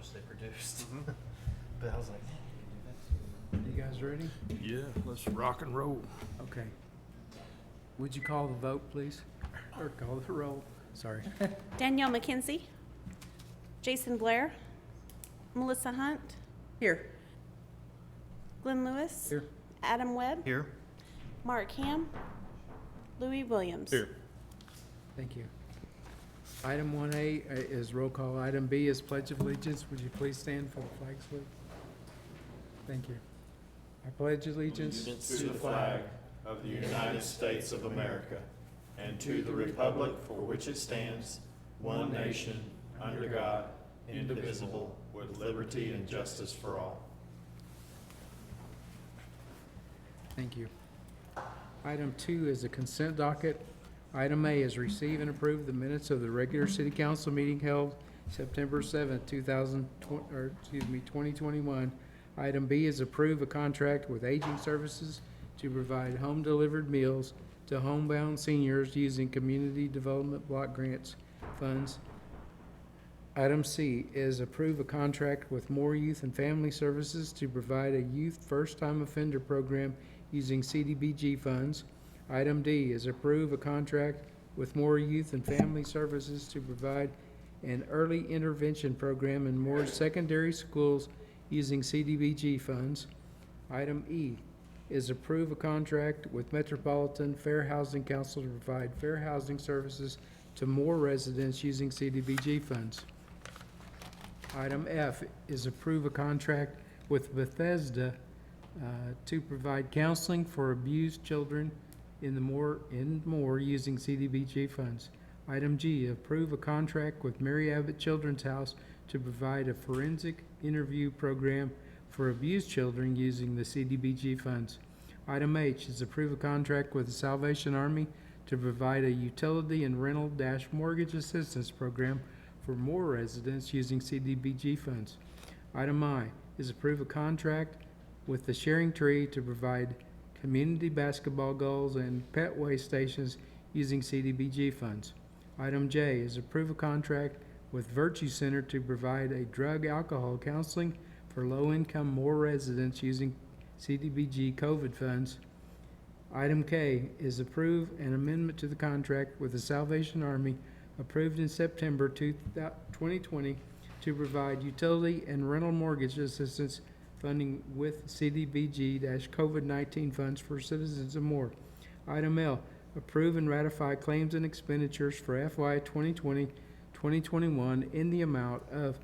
much they produced. But I was like, You guys ready? Yeah, let's rock and roll. Okay. Would you call the vote, please? Or call the roll? Sorry. Danielle McKenzie, Jason Blair, Melissa Hunt, Here. Glenn Lewis, Here. Adam Webb, here. Mark Ham, Louis Williams. Here. Thank you. Item 1A is roll call. Item B is pledge of allegiance. Would you please stand for the flag salute? Thank you. I pledge allegiance To the flag of the United States of America and to the republic for which it stands, one nation, under God, indivisible, with liberty and justice for all. Thank you. Item 2 is a consent docket. Item A is receive and approve the minutes of the regular city council meeting held September 7th, 2021. Item B is approve a contract with Aging Services to provide home-delivered meals to homebound seniors using Community Development Block Grants funds. Item C is approve a contract with More Youth and Family Services to provide a youth first-time offender program using CDBG funds. Item D is approve a contract with More Youth and Family Services to provide an early intervention program in more secondary schools using CDBG funds. Item E is approve a contract with Metropolitan Fair Housing Council to provide fair housing services to more residents using CDBG funds. Item F is approve a contract with Bethesda to provide counseling for abused children in more using CDBG funds. Item G, approve a contract with Mary Abbott Children's House to provide a forensic interview program for abused children using the CDBG funds. Item H is approve a contract with the Salvation Army to provide a utility and rental mortgage assistance program for more residents using CDBG funds. Item I is approve a contract with the Sharing Tree to provide community basketball goals and pet waste stations using CDBG funds. Item J is approve a contract with Virtue Center to provide a drug alcohol counseling for low-income more residents using CDBG COVID funds. Item K is approve an amendment to the contract with the Salvation Army approved in September 2020 to provide utility and rental mortgage assistance funding with CDBG-COVID-19 funds for citizens and more. Item L, approve and ratify claims and expenditures for FY 2020-2021 in the amount of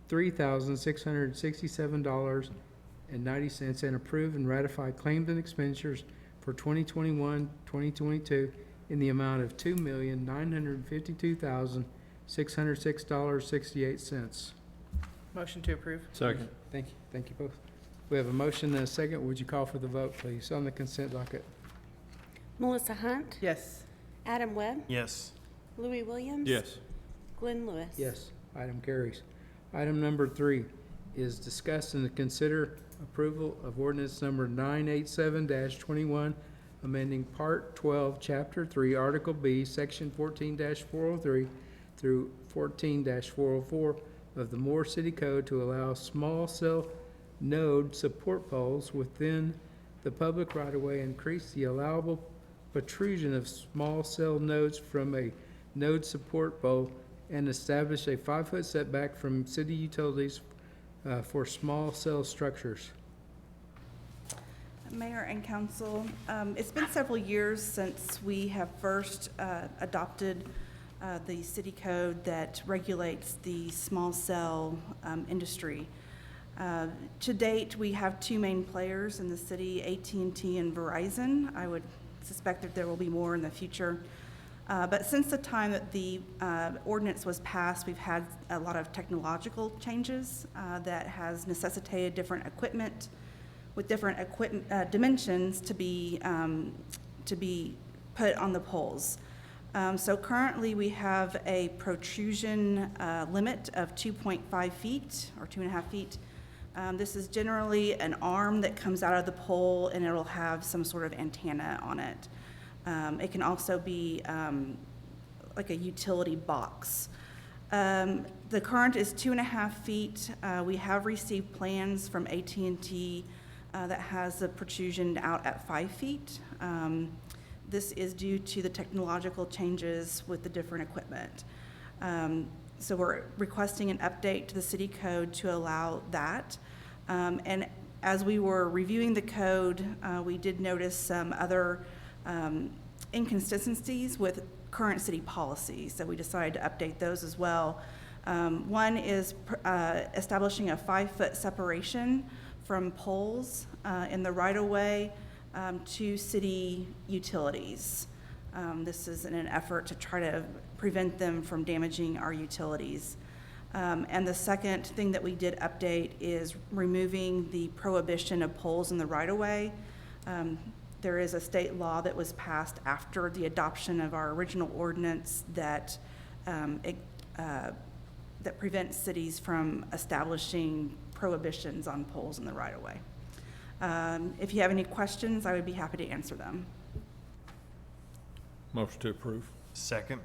$3,667.90 and approve and ratify claims and expenditures for 2021-2022 in the amount of $2,952,606.68. Motion to approve. Second. Thank you both. We have a motion and a second. Would you call for the vote, please, on the consent docket? Melissa Hunt, Yes. Adam Webb, Yes. Louis Williams. Yes. Glenn Lewis. Yes, item carries. Item number 3 is discuss and consider approval of ordinance number 987-21, amending Part 12, Chapter 3, Article B, Section 14-403 through 14-404 of the Moore City Code to allow small cell node support poles within the public right-of-way, increase the allowable protrusion of small cell nodes from a node support pole, and establish a 5-foot setback from city utilities for small cell structures. Mayor and council, it's been several years since we have first adopted the city code that regulates the small cell industry. To date, we have two main players in the city, AT&T and Verizon. I would suspect that there will be more in the future. But since the time that the ordinance was passed, we've had a lot of technological changes that has necessitated different equipment with different dimensions to be put on the poles. So currently we have a protrusion limit of 2.5 feet or 2.5 feet. This is generally an arm that comes out of the pole and it'll have some sort of antenna on it. It can also be like a utility box. The current is 2.5 feet. We have received plans from AT&T that has the protrusion out at 5 feet. This is due to the technological changes with the different equipment. So we're requesting an update to the city code to allow that. And as we were reviewing the code, we did notice some other inconsistencies with current city policies, so we decided to update those as well. One is establishing a 5-foot separation from poles in the right-of-way to city utilities. This is in an effort to try to prevent them from damaging our utilities. And the second thing that we did update is removing the prohibition of poles in the right-of-way. There is a state law that was passed after the adoption of our original ordinance that that prevents cities from establishing prohibitions on poles in the right-of-way. If you have any questions, I would be happy to answer them. Motion to approve. Second.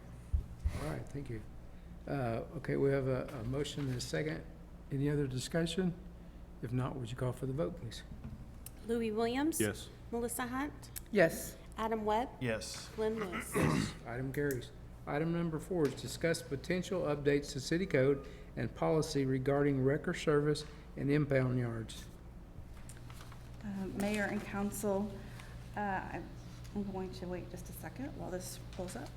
All right, thank you. Okay, we have a motion and a second. Any other discussion? If not, would you call for the vote, please? Louis Williams. Yes. Melissa Hunt. Yes. Adam Webb. Yes. Glenn Lewis. Item carries. Item number 4 is discuss potential updates to city code and policy regarding wrecker service and impound yards. Mayor and council, I'm going to wait just a second while this pulls up.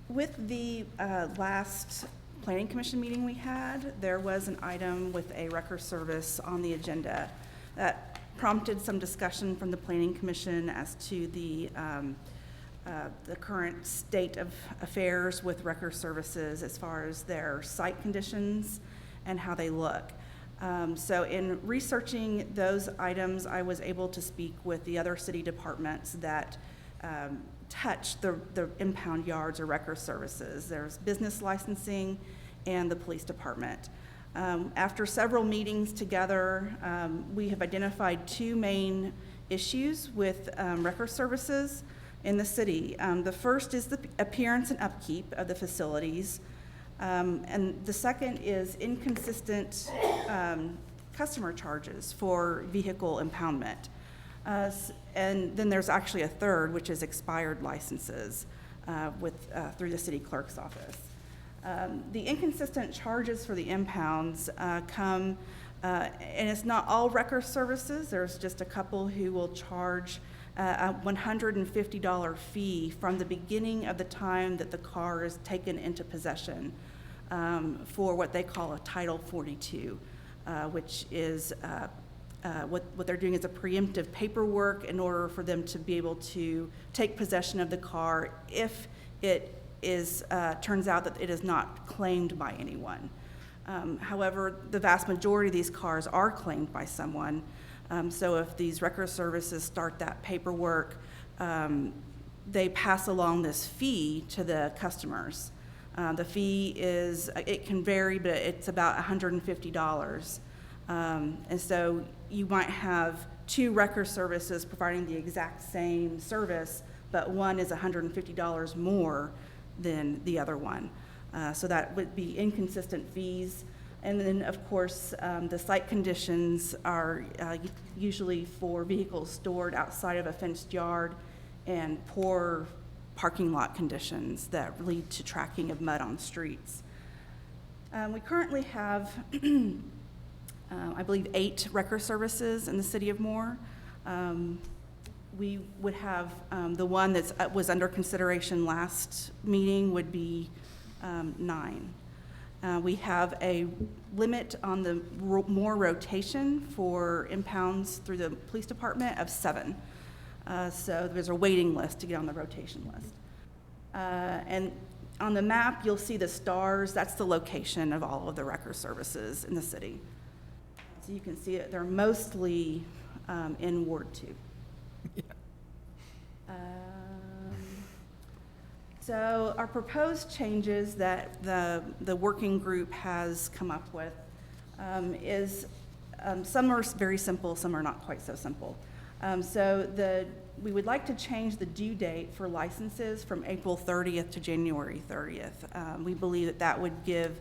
With the last planning commission meeting we had, there was an item with a wrecker service on the agenda that prompted some discussion from the planning commission as to the current state of affairs with wrecker services as far as their site conditions and how they look. So in researching those items, I was able to speak with the other city departments that touch the impound yards or wrecker services. There's business licensing and the police department. After several meetings together, we have identified 2 main issues with wrecker services in the city. The first is the appearance and upkeep of the facilities. And the second is inconsistent customer charges for vehicle impoundment. And then there's actually a third, which is expired licenses through the city clerk's office. The inconsistent charges for the impounds come, and it's not all wrecker services. There's just a couple who will charge a $150 fee from the beginning of the time that the car is taken into possession for what they call a Title 42, which is what they're doing is a preemptive paperwork in order for them to be able to take possession of the car if it turns out that it is not claimed by anyone. However, the vast majority of these cars are claimed by someone. So if these wrecker services start that paperwork, they pass along this fee to the customers. The fee it can vary, but it's about $150. And so you might have 2 wrecker services providing the exact same service, but one is $150 more than the other one. So that would be inconsistent fees. And then, of course, the site conditions are usually for vehicles stored outside of a fenced yard and poor parking lot conditions that lead to tracking of mud on streets. We currently have, I believe, 8 wrecker services in the city of Moore. We would have the one that was under consideration last meeting would be 9. We have a limit on the Moore rotation for impounds through the police department of 7. So there's a waiting list to get on the rotation list. And on the map, you'll see the stars. That's the location of all of the wrecker services in the city. So you can see it. They're mostly in Ward 2. So our proposed changes that the working group has come up with is some are very simple, some are not quite so simple. So the we would like to change the due date for licenses from April 30th to January 30th. We believe that that would give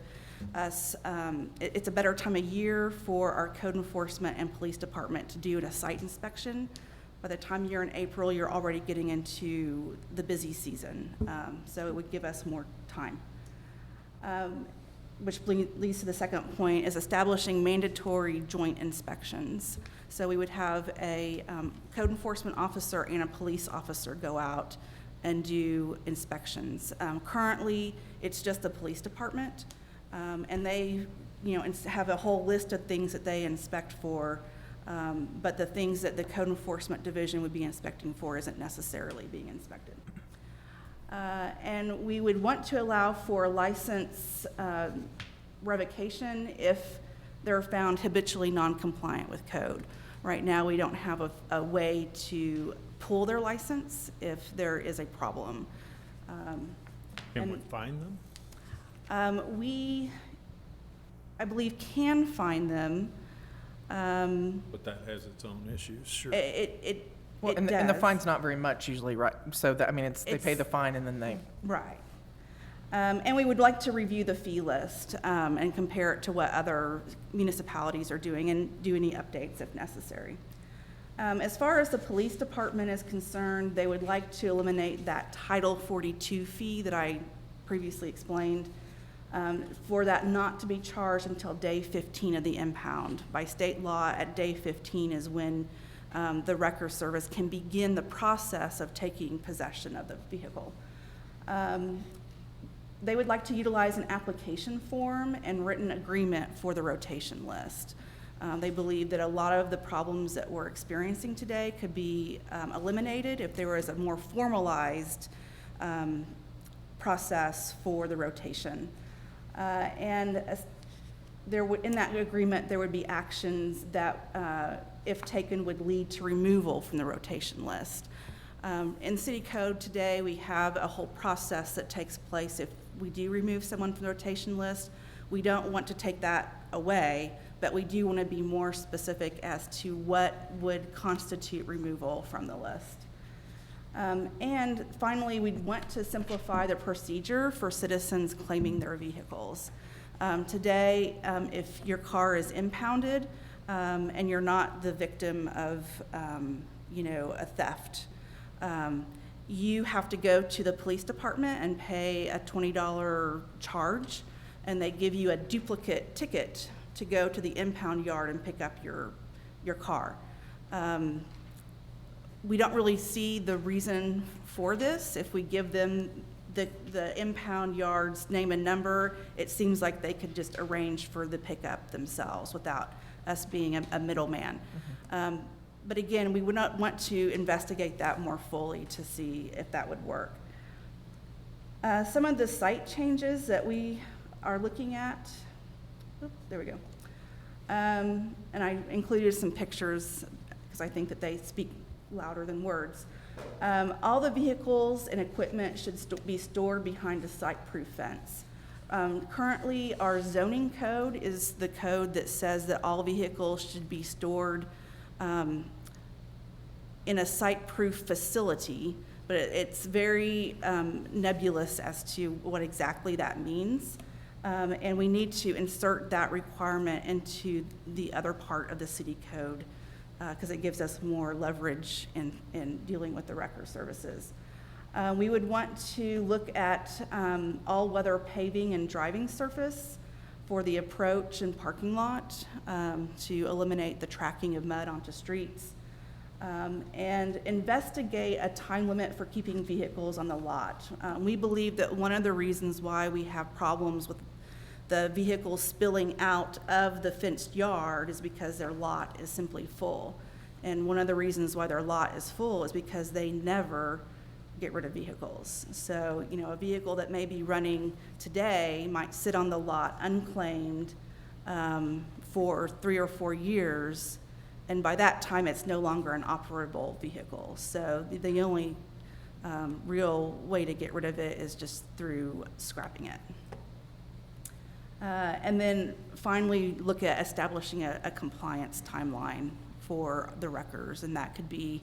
us, it's a better time of year for our code enforcement and police department to do a site inspection. By the time you're in April, you're already getting into the busy season, so it would give us more time. Which leads to the second point, is establishing mandatory joint inspections. So we would have a code enforcement officer and a police officer go out and do inspections. Currently, it's just the police department, and they, have a whole list of things that they inspect for, but the things that the code enforcement division would be inspecting for isn't necessarily being inspected. And we would want to allow for license revocation if they're found habitually non-compliant with code. Right now, we don't have a way to pull their license if there is a problem. Can we find them? I believe, can find them. But that has its own issues, sure. Well, and the fine's not very much usually, right? So that, I mean, they pay It's- the fine and then they, Right. And we would like to review the fee list and compare it to what other municipalities are doing and do any updates if necessary. As far as the police department is concerned, they would like to eliminate that Title 42 fee that I previously explained, for that not to be charged until day 15 of the impound. By state law, at day 15 is when the wrecker service can begin the process of taking possession of the vehicle. They would like to utilize an application form and written agreement for the rotation list. They believe that a lot of the problems that we're experiencing today could be eliminated if there was a more formalized process for the rotation. And in that agreement, there would be actions that, if taken, would lead to removal from the rotation list. In city code today, we have a whole process that takes place if we do remove someone from the rotation list. We don't want to take that away, but we do want to be more specific as to what would constitute removal from the list. And finally, we'd want to simplify the procedure for citizens claiming their vehicles. Today, if your car is impounded and you're not the victim of, a theft, you have to go to the police department and pay a $20 charge, and they give you a duplicate ticket to go to the impound yard and pick up your car. We don't really see the reason for this. If we give them the impound yard's name and number, it seems like they could just arrange for the pickup themselves without us being a middleman. But again, we would not want to investigate that more fully to see if that would work. Some of the site changes that we are looking at, there we go. And I included some pictures because I think that they speak louder than words. All the vehicles and equipment should be stored behind a site-proof fence. Currently, our zoning code is the code that says that all vehicles should be stored in a site-proof facility, but it's very nebulous as to what exactly that means. And we need to insert that requirement into the other part of the city code because it gives us more leverage in dealing with the wrecker services. We would want to look at all-weather paving and driving surface for the approach and parking lot to eliminate the tracking of mud onto streets. And investigate a time limit for keeping vehicles on the lot. We believe that one of the reasons why we have problems with the vehicles spilling out of the fenced yard is because their lot is simply full. And one of the reasons why their lot is full is because they never get rid of vehicles. So, a vehicle that may be running today might sit on the lot unclaimed for 3 or 4 years, and by that time, it's no longer an operable vehicle. So the only real way to get rid of it is just through scrapping it. And then finally, look at establishing a compliance timeline for the wreckers, and that could be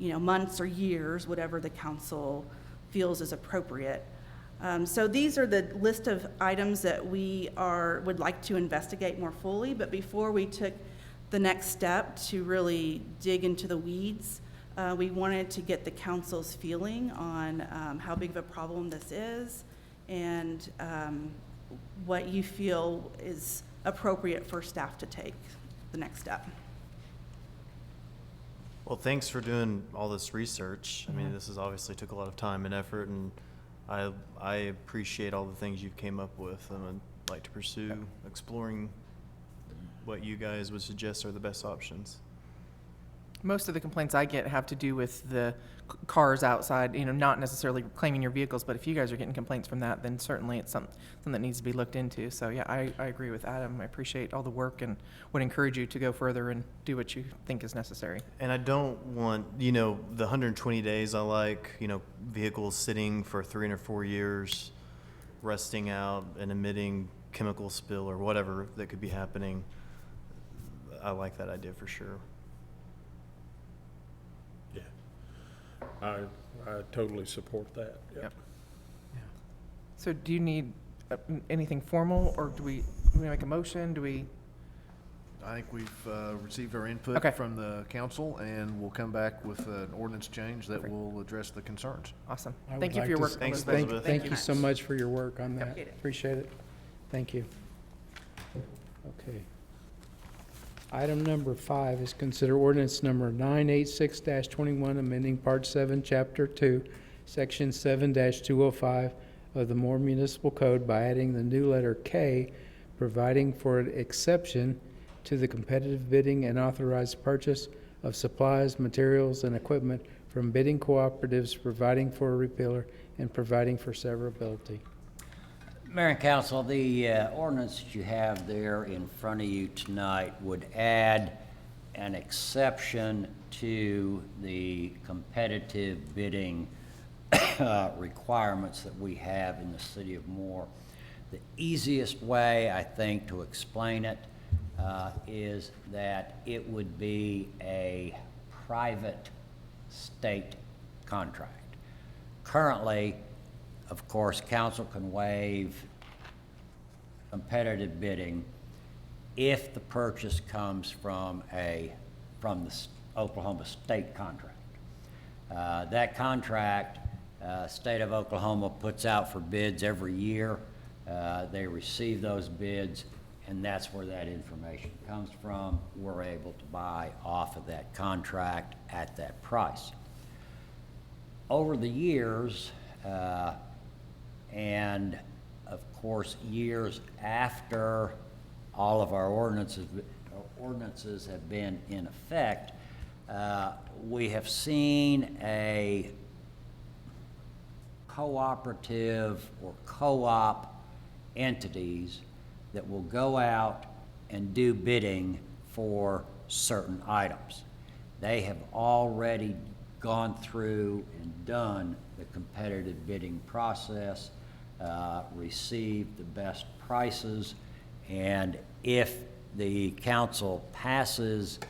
months or years, whatever the council feels is appropriate. So these are the list of items that we would like to investigate more fully, but before we took the next step to really dig into the weeds, we wanted to get the council's feeling on how big of a problem this is and what you feel is appropriate for staff to take the next step. Well, thanks for doing all this research. I mean, this has obviously took a lot of time and effort, and I appreciate all the things you came up with, and I'd like to pursue exploring what you guys would suggest are the best options. Most of the complaints I get have to do with the cars outside, not necessarily claiming your vehicles, but if you guys are getting complaints from that, then certainly it's something that needs to be looked into. So yeah, I agree with Adam. I appreciate all the work and would encourage you to go further and do what you think is necessary. And I don't want, the 120 days I like, vehicles sitting for 3 or 4 years, rusting out and emitting chemical spill or whatever that could be happening. I like that idea for sure. Yeah. I totally support that. Yep. So do you need anything formal, or do we make a motion? I think we've received our input Okay. from the council, and we'll come back with an ordinance change that will address the concerns. Awesome. I Thank would you for your like work. to Thanks, Elizabeth. Elizabeth. Thank you so much for your work on that. Appreciate it. Appreciate it. Thank you. Okay. Item number 5 is consider ordinance number 986-21, amending Part 7, Chapter 2, Section 7-205 of the Moore Municipal Code by adding the new letter K, providing for an exception to the competitive bidding and authorized purchase of supplies, materials, and equipment from bidding cooperatives, providing for a repealer, and providing for severability. Mayor and Council, the ordinance that you have there in front of you tonight would add an exception to the competitive bidding requirements that we have in the city of Moore. The easiest way, I think, to explain it is that it would be a private state contract. Currently, of course, council can waive competitive bidding if the purchase comes from the Oklahoma state contract. That contract, state of Oklahoma puts out for bids every year. They receive those bids, and that's where that information comes from. We're able to buy off of that contract at that price. Over the years, and of course years after all of our ordinances have been in effect, we have seen a cooperative or co-op entities that will go out and do bidding for certain items. They have already gone through and done the competitive bidding process, received the best prices, and if the council passes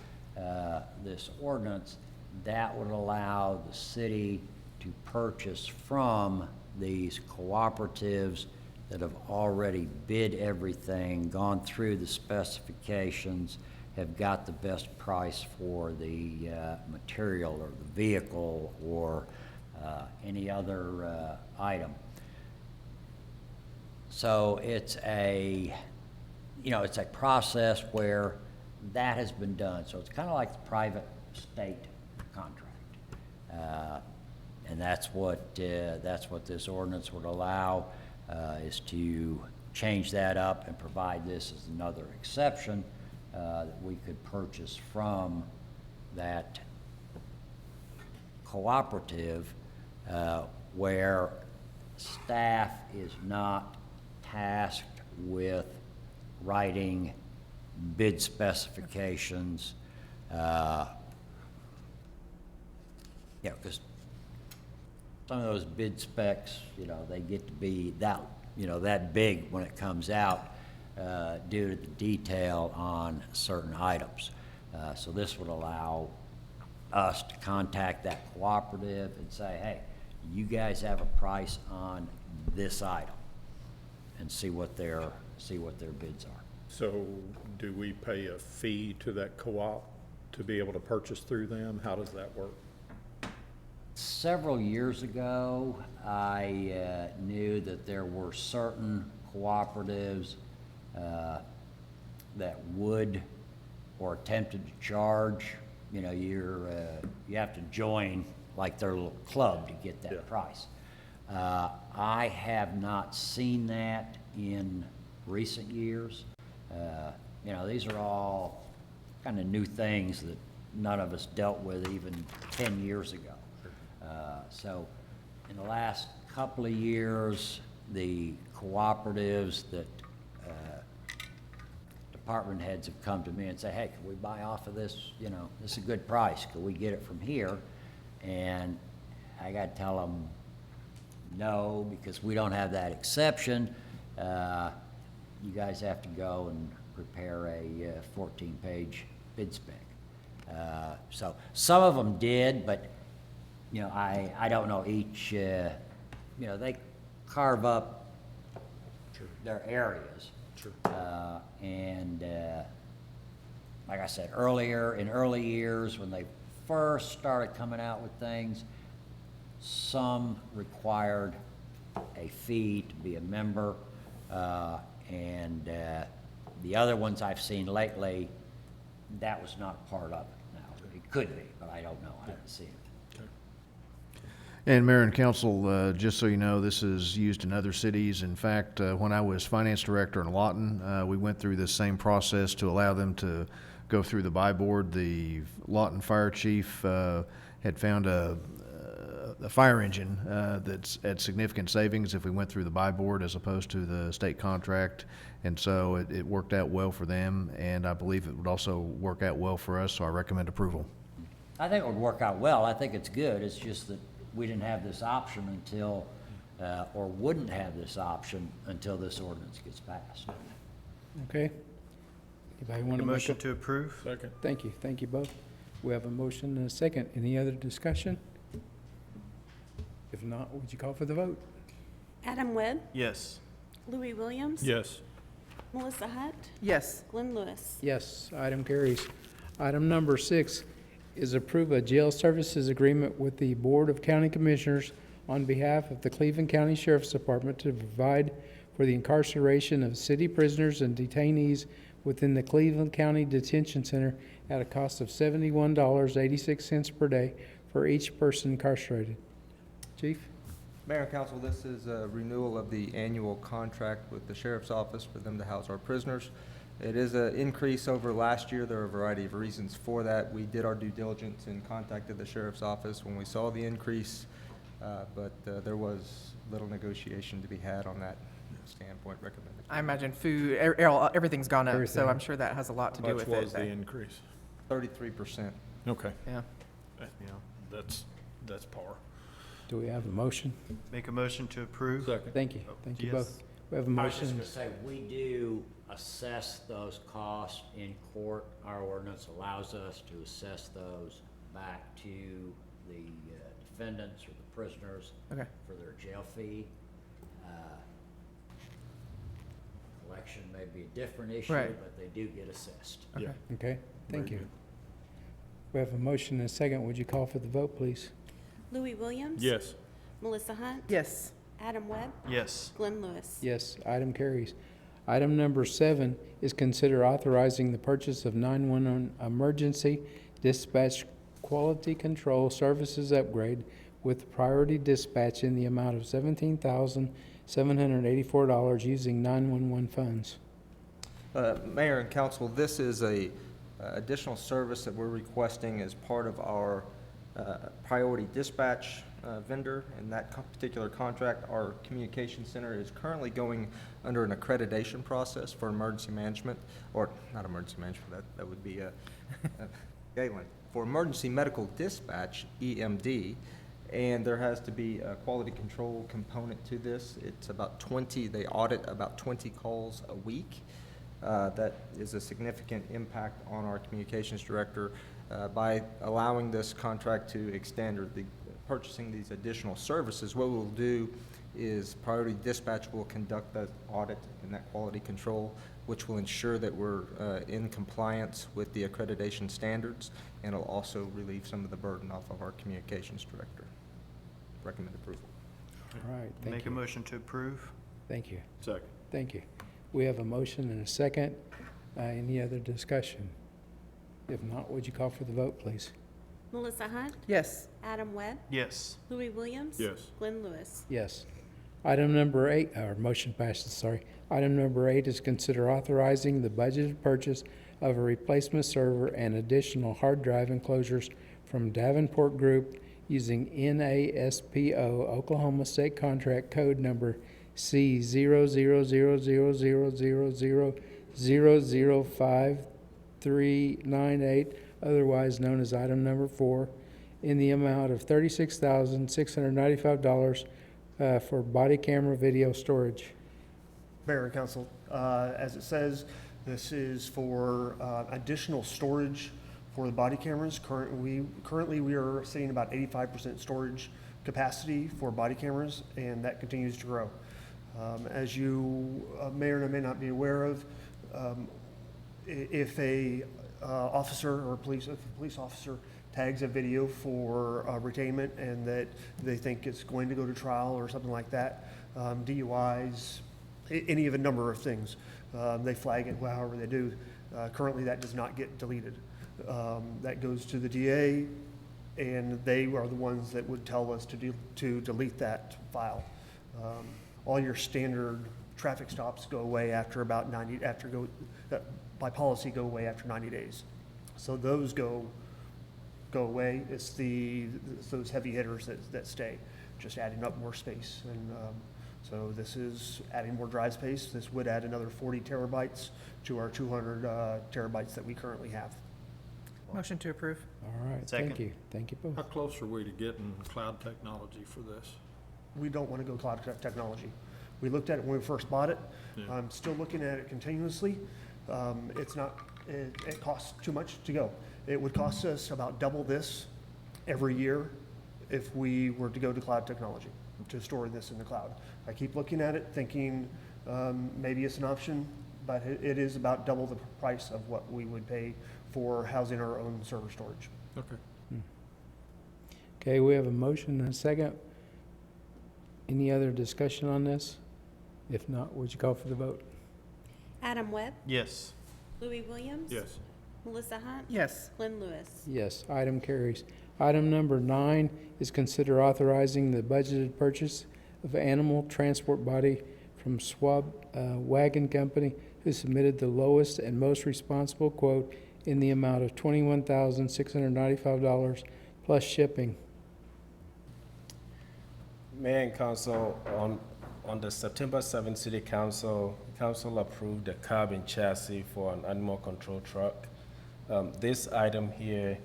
this ordinance, that would allow the city to purchase from these cooperatives that have already bid everything, gone through the specifications, have got the best price for the material or the vehicle or any other item. So it's a process where that has been done. So it's kind of like the private state contract, and that's what this ordinance would allow, is to change that up and provide this as another exception that we could purchase from that cooperative, where staff is not tasked with writing bid specifications, because some of those bid specs, they get to be that big when it comes out, due to the detail on certain items. So this would allow us to contact that cooperative and say, hey, you guys have a price on this item, and see what their bids are. So do we pay a fee to that co-op to be able to purchase through them? How does that work? Several years ago, I knew that there were certain cooperatives that would or attempted to charge. You know, you have to join like their little club to get that price. I have not seen that in recent years. You know, these are all kind of new things that none of us dealt with even 10 years ago. So in the last couple of years, the cooperatives that department heads have come to me and say, hey, can we buy off of this? You know, this is a good price. Can we get it from here? And I got to tell them no, because we don't have that exception. You guys have to go and prepare a 14-page bid spec. So some of them did, but you know, I don't know each. You know, they carve up their areas. And like I said earlier, in early years when they first started coming out with things, some required a fee to be a member, and the other ones I've seen lately, that was not part of it. Now, it could be, but I don't know. I haven't seen it. And Mayor and Council, just so you know, this is used in other cities. In fact, when I was finance director in Lawton, we went through this same process to allow them to go through the buy board. The Lawton fire chief had found a fire engine that's at significant savings if we went through the buy board as opposed to the state contract. And so it worked out well for them, and I believe it would also work out well for us, so I recommend approval. I think it would work out well. I think it's good. It's just that we didn't have this option until, or wouldn't have this option until this ordinance gets passed. Okay. Anybody want Make a to motion to approve? Second. Thank you both. We have a motion and a second. Any other discussion? If not, would you call for the vote? Adam Webb, Yes. Louis Williams. Yes. Melissa Hunt, Yes. Glenn Lewis. Yes, item carries. Item number 6 is approve a jail services agreement with the Board of County Commissioners on behalf of the Cleveland County Sheriff's Department to provide for the incarceration of city prisoners and detainees within the Cleveland County Detention Center at a cost of $71.86 per day for each person incarcerated. Chief? Mayor and Council, this is a renewal of the annual contract with the Sheriff's Office for them to house our prisoners. It is an increase over last year. There are a variety of reasons for that. We did our due diligence and contacted the Sheriff's Office when we saw the increase, but there was little negotiation to be had on that standpoint recommended. I imagine food, everything's gone up, so Everything. I'm sure that has a lot to do How with much it. was the increase? 33%. Okay. Yeah. Yeah. That's par. Do we have a motion? Make a motion to approve? Second. Thank you. Thank you Yes. both. We have a I was just motion. gonna say, we do assess those costs in court. Our ordinance allows us to assess those back to the defendants or the prisoners Okay. for their jail fee. Collection may be a different issue, Right. but they do get assessed. Okay. Yeah. Okay, thank Very you. good. We have a motion and a second. Would you call for the vote, please? Louis Williams. Yes. Melissa Hunt. Yes. Adam Webb, Yes. Glenn Lewis. Yes, item carries. Item number 7 is consider authorizing the purchase of 911 emergency dispatch quality control services upgrade with priority dispatch in the amount of $17,784 using 911 funds. Mayor and Council, this is a additional service that we're requesting as part of our priority dispatch vendor. In that particular contract, our communication center is currently going under an accreditation process for emergency management, or not emergency management, that would be Galen, for emergency medical dispatch, EMD, and there has to be a quality control component to this. It's about 20, they audit about 20 calls a week. That is a significant impact on our communications director. By allowing this contract to extend or purchasing these additional services, what we'll do is Priority Dispatch will conduct that audit and that quality control, which will ensure that we're in compliance with the accreditation standards, and it'll also relieve some of the burden off of our communications director. Recommend approval. All right, thank Make a you. motion to approve? Thank you. Second. Thank you. We have a motion and a second. Any other discussion? If not, would you call for the vote, please? Melissa Hunt, Yes. Adam Webb, Yes. Louis Williams. Yes. Glenn Lewis. Yes. Item number 8, or motion passes, sorry. Item number 8 is consider authorizing the budgeted purchase of a replacement server and additional hard drive enclosures from Davenport Group using NASPO Oklahoma State Contract Code Number C0000000005398, otherwise known as item number 4, in the amount of $36,695 for body camera video storage. Mayor and Council, as it says, this is for additional storage for the body cameras. Currently, we are sitting about 85% storage capacity for body cameras, and that continues to grow. As you may or may not be aware of, if a officer or if a police officer tags a video for retainment and that they think it's going to go to trial or something like that, DUIs, any of a number of things, they flag it however they do. Currently, that does not get deleted. That goes to the DA, and they are the ones that would tell us to delete that file. All your standard traffic stops go away after about 90, by policy, go away after 90 days. So those go away. It's those heavy hitters that stay, just adding up more space. And so this is adding more drive space. This would add another 40 terabytes to our 200 terabytes that we currently have. Motion to approve. All right, Second. thank you. Thank you both. How close are we to getting cloud technology for this? We don't want to go cloud technology. We looked at it when we first bought it. Yeah. I'm still looking at it continuously. It costs too much to go. It would cost us about double this every year if we were to go to cloud technology, to store this in the cloud. I keep looking at it, thinking maybe it's an option, but it is about double the price of what we would pay for housing our own server storage. Okay. Okay, we have a motion and a second. Any other discussion on this? If not, would you call for the vote? Adam Webb, Yes. Louis Williams. Yes. Melissa Hunt. Yes. Glenn Lewis. Yes, item carries. Item number 9 is consider authorizing the budgeted purchase of animal transport body from Schwab Wagon Company, who submitted the lowest and most responsible quote in the amount of $21,695 plus shipping. Mayor and Council, on the September 7th City Council approved the cab and chassis for an animal control truck. This item here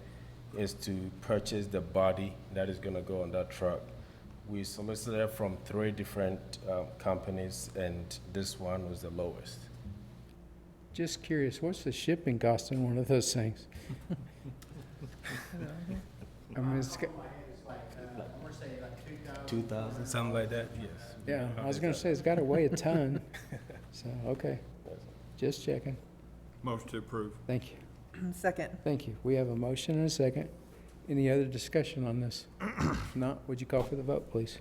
is to purchase the body that is gonna go on that truck. We solicited from 3 different companies, and this one was the lowest. Just curious, what's the shipping cost in one of those things? I mean, it's, 2,000, something like that, yes. yeah, I was gonna say, it's gotta weigh a ton. So, okay, just checking. Motion to approve. Thank you. Second. Thank you. We have a motion and a second. Any other discussion on this? If not, would you call for the vote, please?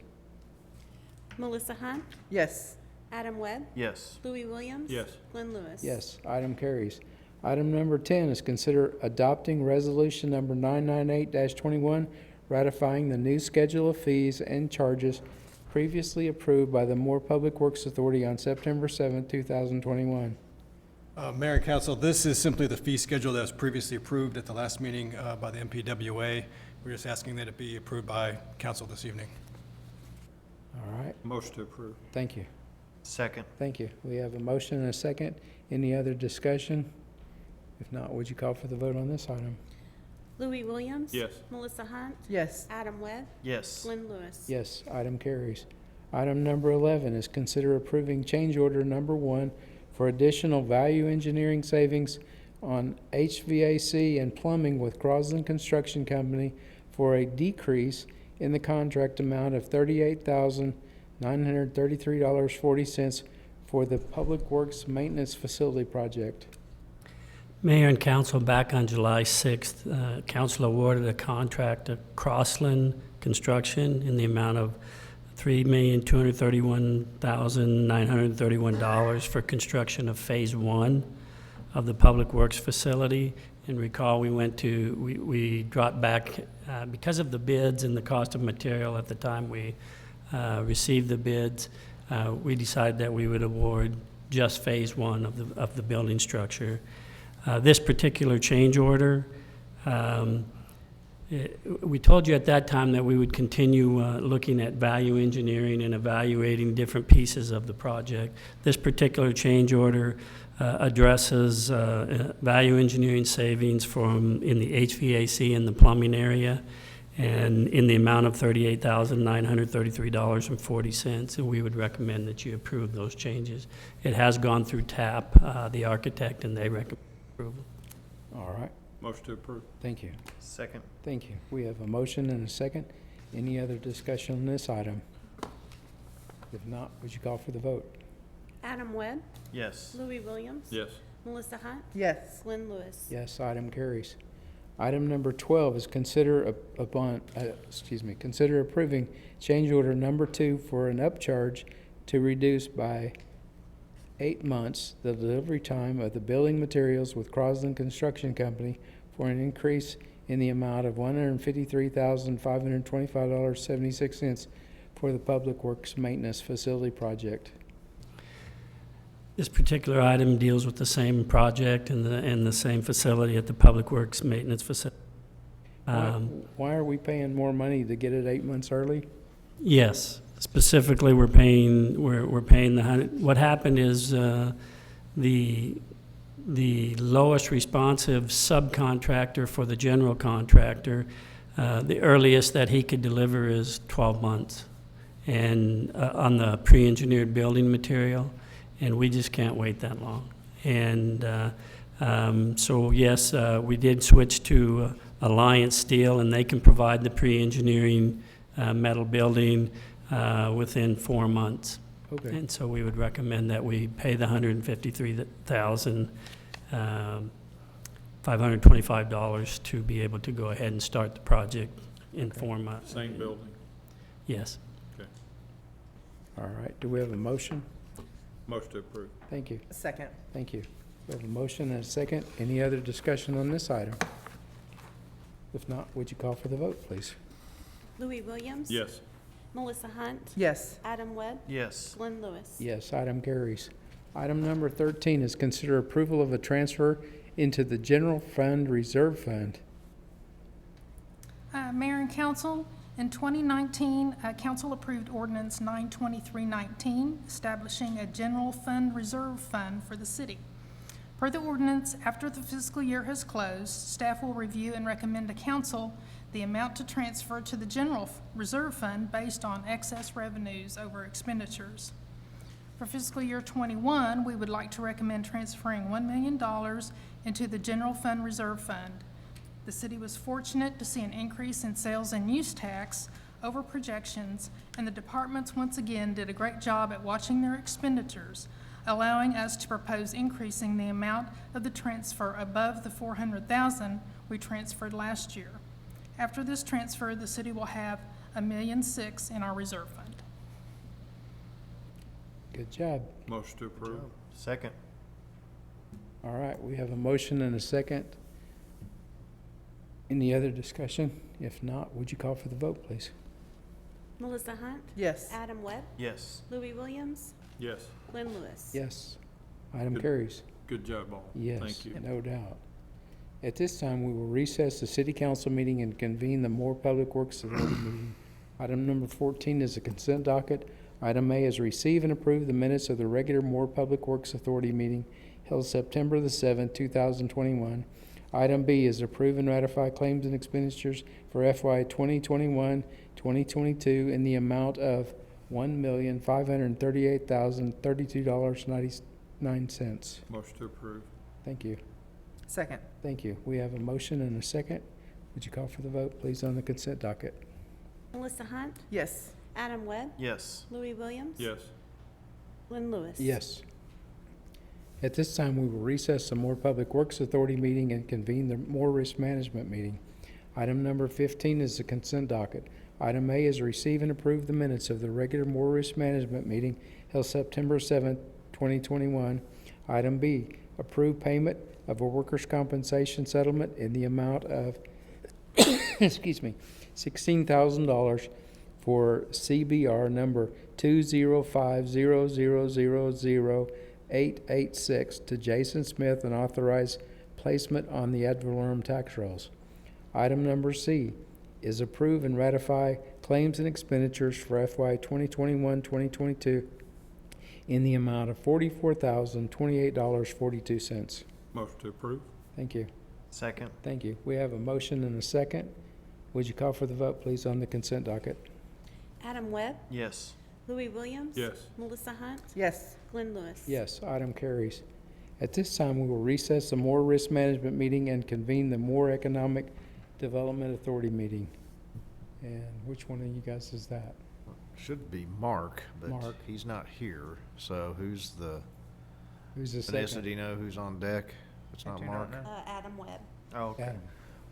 Melissa Hunt, Yes. Adam Webb, Yes. Louis Williams. Yes. Glenn Lewis. Yes, item carries. Item number 10 is consider adopting resolution number 998-21, ratifying the new schedule of fees and charges previously approved by the Moore Public Works Authority on September 7, 2021. Mayor and Council, this is simply the fee schedule that was previously approved at the last meeting by the MPWA. We're just asking that it be approved by council this evening. All right, Motion to approve. thank you. Second. Thank you. We have a motion and a second. Any other discussion? If not, would you call for the vote on this item? Louis Williams. Yes. Melissa Hunt, Yes. Adam Webb, Yes. Glenn Lewis. Yes, item carries. Item number 11 is consider approving change order number 1 for additional value engineering savings on HVAC and plumbing with Crosland Construction Company for a decrease in the contract amount of $38,933.40 for the Public Works Maintenance Facility Project. Mayor and council, back on July 6th, council awarded a contract to Crosland Construction in the amount of $3,231,931 for construction of Phase 1 of the Public Works facility. And recall, we dropped back, because of the bids and the cost of material at the time we received the bids, we decided that we would award just Phase 1 of the building structure. This particular change order, we told you at that time that we would continue looking at value engineering and evaluating different pieces of the project. This particular change order addresses value engineering savings in the HVAC and the plumbing area, and in the amount of $38,933.40, and we would recommend that you approve those changes. It has gone through TAP, the architect, and they recommend approval. All right, Motion to approve. thank you. Second. Thank you. We have a motion and a second. Any other discussion on this item? If not, would you call for the vote? Adam Webb, Yes. Louis Williams. Yes. Melissa Hunt, Yes. Glenn Lewis. Yes, item carries. Item number 12 is consider approving change order number 2 for an upcharge to reduce by 8 months the delivery time of the building materials with Crosland Construction Company for an increase in the amount of $153,525.76 for the Public Works Maintenance Facility Project. This particular item deals with the same project and the same facility at the Public Works Maintenance Facility. Why are we paying more money to get it 8 months early? Yes, specifically, we're paying what happened is the lowest responsive subcontractor for the general contractor, the earliest that he could deliver is 12 months, and on the pre-engineered building material, and we just can't wait that long. And so yes, we did switch to Alliance Steel, and they can provide the pre-engineering metal building within 4 months. Okay. And so we would recommend that we pay the $153,525 to be able to go ahead and start the project in 4 months. Same building. Yes. Okay. All right, do we have a motion? Motion to approve. Thank you. Second. Thank you. We have a motion and a second. Any other discussion on this item? If not, would you call for the vote, please? Louis Williams. Yes. Melissa Hunt, Yes. Adam Webb, Yes. Glenn Lewis. Yes, item carries. Item number 13 is consider approval of a transfer into the General Fund Reserve Fund. Mayor and council, in 2019, council approved ordinance 92319, establishing a general fund reserve fund for the city. Per the ordinance, after the fiscal year has closed, staff will review and recommend to council the amount to transfer to the general reserve fund based on excess revenues over expenditures. For fiscal year 21, we would like to recommend transferring $1 million into the general fund reserve fund. The city was fortunate to see an increase in sales and use tax over projections, and the departments once again did a great job at watching their expenditures, allowing us to propose increasing the amount of the transfer above the $400,000 we transferred last year. After this transfer, the city will have $1.6 million in our reserve fund. Good job. Motion to approve. Second. All right, we have a motion and a second. Any other discussion? If not, would you call for the vote, please? Melissa Hunt, Yes. Adam Webb, Yes. Louis Williams, Yes. Glenn Lewis. Yes. Item Good. carries. Good job, all. Yes, Thank you. no doubt. At this time, we will recess the city council meeting and convene the Moore Public Works Authority meeting. Item number 14 is a consent docket. Item A is receive and approve the minutes of the regular Moore Public Works Authority meeting held September the 7th, 2021. Item B is approve and ratify claims and expenditures for FY 2021-2022 in the amount of $1,538,032.99. Motion to approve. Thank you. Second. Thank you. We have a motion and a second. Would you call for the vote, please, on the consent docket? Melissa Hunt, Yes. Adam Webb, Yes. Louis Williams. Yes. Glenn Lewis. Yes. At this time, we will recess the Moore Public Works Authority meeting and convene the Moore Risk Management meeting. Item number 15 is the consent docket. Item A is receive and approve the minutes of the regular Moore Risk Management meeting held September 7th, 2021. Item B, approve payment of a workers' compensation settlement in the amount of, excuse me, $16,000 for CBR number 20500000886 to Jason Smith and authorize placement on the ad valorem tax rolls. Item number C is approve and ratify claims and expenditures for FY 2021-2022 in the amount of $44,028.42. Motion to approve? Thank you. Second. Thank you. We have a motion and a second. Would you call for the vote, please, on the consent docket? Adam Webb, Yes. Louis Williams. Yes. Melissa Hunt, Yes. Glenn Lewis. Yes, item carries. At this time, we will recess the Moore Risk Management meeting and convene the Moore Economic Development Authority meeting. And which one of you guys is that? Should be Mark, but Mark. he's not here. So who's the, Who's the Vanessa, second? do you know who's on deck? If it's I not do not Mark? know. Adam Webb. Oh, okay. Adam.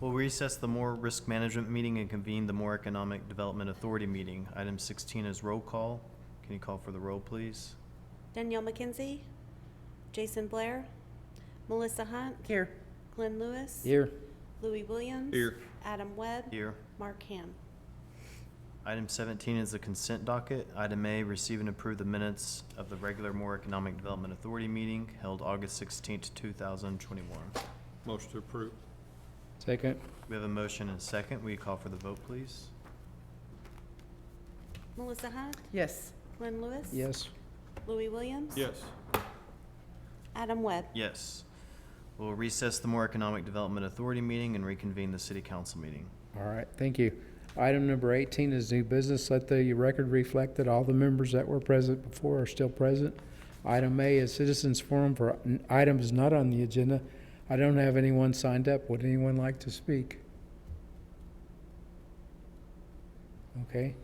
We'll recess the Moore Risk Management meeting and convene the Moore Economic Development Authority meeting. Item 16 is roll call. Can you call for the roll, please? Danielle McKenzie, Jason Blair, Melissa Hunt, Here. Glenn Lewis. Here. Louis Williams. Here. Adam Webb. Here. Mark Ham. Item 17 is the consent docket. Item A, receive and approve the minutes of the regular Moore Economic Development Authority meeting held August 16th, 2021. Motion to approve? Second. We have a motion and a second. Will you call for the vote, please? Melissa Hunt, Yes. Glenn Lewis. Yes. Louis Williams. Yes. Adam Webb. Yes. We'll recess the Moore Economic Development Authority meeting and reconvene the City Council meeting. All right, thank you. Item number 18 is new business. Let the record reflect that all the members that were present before are still present. Item A is citizens forum for items not on the agenda. I don't have anyone signed up. Would anyone like to speak? Okay.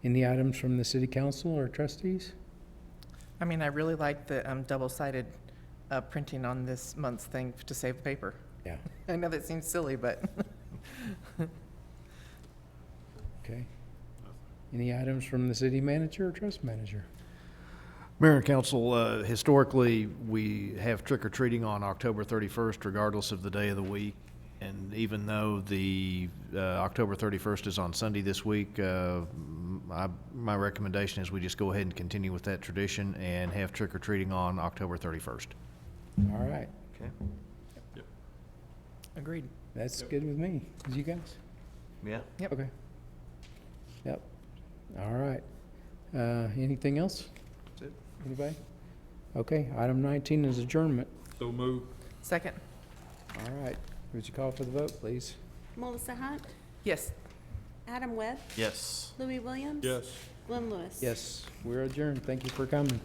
Any items from the city council or trustees? I mean, I really like the double-sided printing on this month's thing to save paper. Yeah. I know that seems silly, but Okay. Any items from the city manager or trust manager? Mayor and council, historically, we have trick or treating on October 31st regardless of the day of the week. And even though the October 31st is on Sunday this week, my recommendation is we just go ahead and continue with that tradition and have trick or treating on October 31st. All right. Okay. agreed. That's good with me. Is you guys? Yeah. Yep. Okay. Yep. All right. Anything else? That's it. Anybody? Okay, item 19 is adjournment. So move. Second. All right. Would you call for the vote, please? Melissa Hunt, Yes. Adam Webb, Yes. Louis Williams. Yes. Glenn Lewis. Yes, we're adjourned. Thank you for coming.